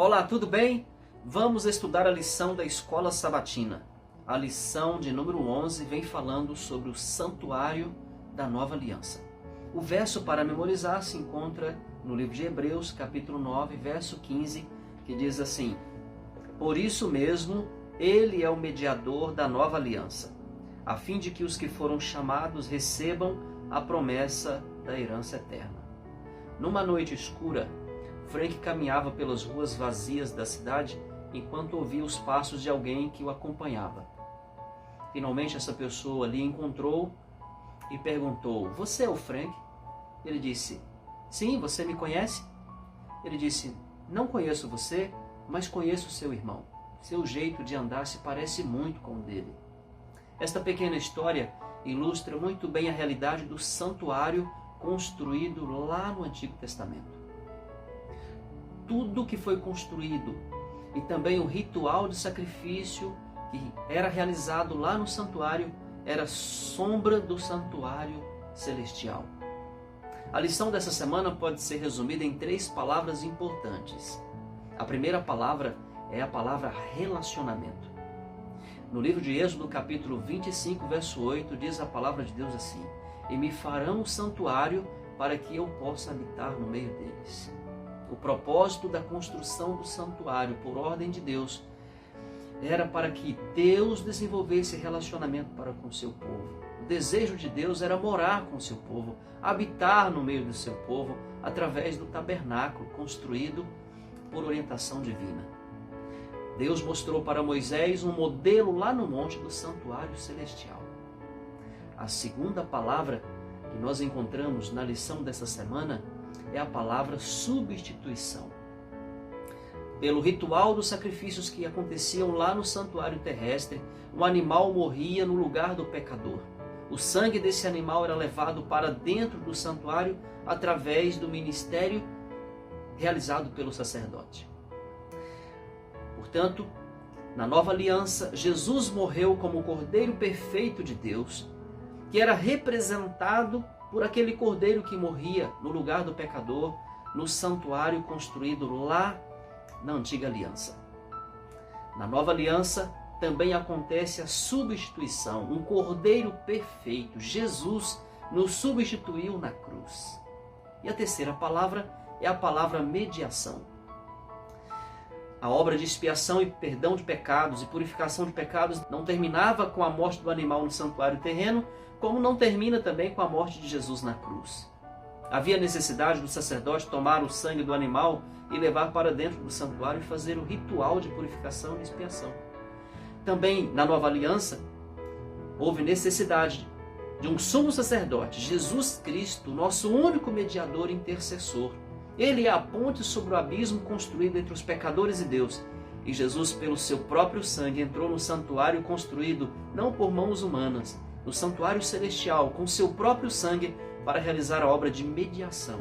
Olá, tudo bem? Vamos estudar a lição da Escola Sabatina. A lição de número 11 vem falando sobre o santuário da Nova Aliança. O verso para memorizar se encontra no livro de Hebreus, capítulo 9, verso 15, que diz assim: Por isso mesmo, ele é o mediador da nova aliança, a fim de que os que foram chamados recebam a promessa da herança eterna. Numa noite escura, Frank caminhava pelas ruas vazias da cidade enquanto ouvia os passos de alguém que o acompanhava. Finalmente essa pessoa lhe encontrou e perguntou: Você é o Frank? Ele disse: Sim, você me conhece? Ele disse: Não conheço você, mas conheço seu irmão. Seu jeito de andar se parece muito com o dele. Esta pequena história ilustra muito bem a realidade do santuário construído lá no Antigo Testamento. Tudo que foi construído e também o ritual de sacrifício que era realizado lá no santuário era sombra do santuário celestial. A lição dessa semana pode ser resumida em 3 palavras importantes. A primeira palavra é a palavra relacionamento. No livro de Êxodo, capítulo 25, verso 8, diz a palavra de Deus assim: E me farão um santuário para que eu possa habitar no meio deles. O propósito da construção do santuário, por ordem de Deus, era para que Deus desenvolvesse relacionamento para com o seu povo. O desejo de Deus era morar com o seu povo, habitar no meio do seu povo, através do tabernáculo construído por orientação divina. Deus mostrou para Moisés um modelo lá no monte do santuário celestial. A segunda palavra que nós encontramos na lição dessa semana é a palavra substituição. Pelo ritual dos sacrifícios que aconteciam lá no santuário terrestre, um animal morria no lugar do pecador. O sangue desse animal era levado para dentro do santuário através do ministério realizado pelo sacerdote. Portanto, na nova aliança, Jesus morreu como o Cordeiro perfeito de Deus, que era representado por aquele cordeiro que morria no lugar do pecador, no santuário construído lá na antiga aliança. Na nova aliança também acontece a substituição. Um cordeiro perfeito, Jesus, nos substituiu na cruz. E a terceira palavra é a palavra mediação. A obra de expiação e perdão de pecados e purificação de pecados não terminava com a morte do animal no santuário terreno, como não termina também com a morte de Jesus na cruz. Havia necessidade do sacerdote tomar o sangue do animal e levar para dentro do santuário e fazer o ritual de purificação e expiação. Também na nova aliança, houve necessidade de um sumo sacerdote, Jesus Cristo, nosso único mediador e intercessor. Ele é a ponte sobre o abismo construído entre os pecadores e Deus. E Jesus, pelo seu próprio sangue, entrou no santuário construído não por mãos humanas, no santuário celestial, com seu próprio sangue, para realizar a obra de mediação,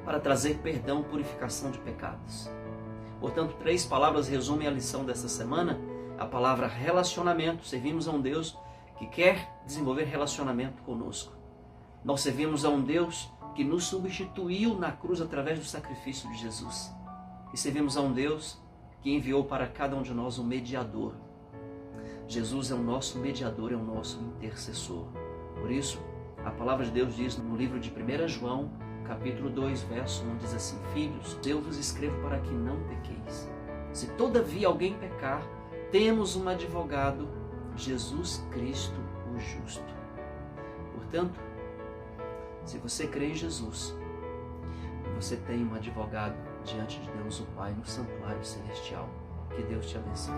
para trazer perdão e purificação de pecados. Portanto, 3 palavras resumem a lição dessa semana. A palavra relacionamento. Servimos a um Deus que quer desenvolver relacionamento conosco. Nós servimos a um Deus que nos substituiu na cruz através do sacrifício de Jesus. E servimos a um Deus que enviou para cada um de nós um mediador. Jesus é o nosso mediador, é o nosso intercessor. Por isso, a palavra de Deus diz no livro de 1 João, capítulo 2, verso 1, diz assim: Filhos, eu vos escrevo para que não pequeis. Se todavia alguém pecar, temos um advogado, Jesus Cristo o justo. Portanto, se você crê em Jesus, você tem um advogado diante de Deus o Pai no santuário celestial. Que Deus te abençoe.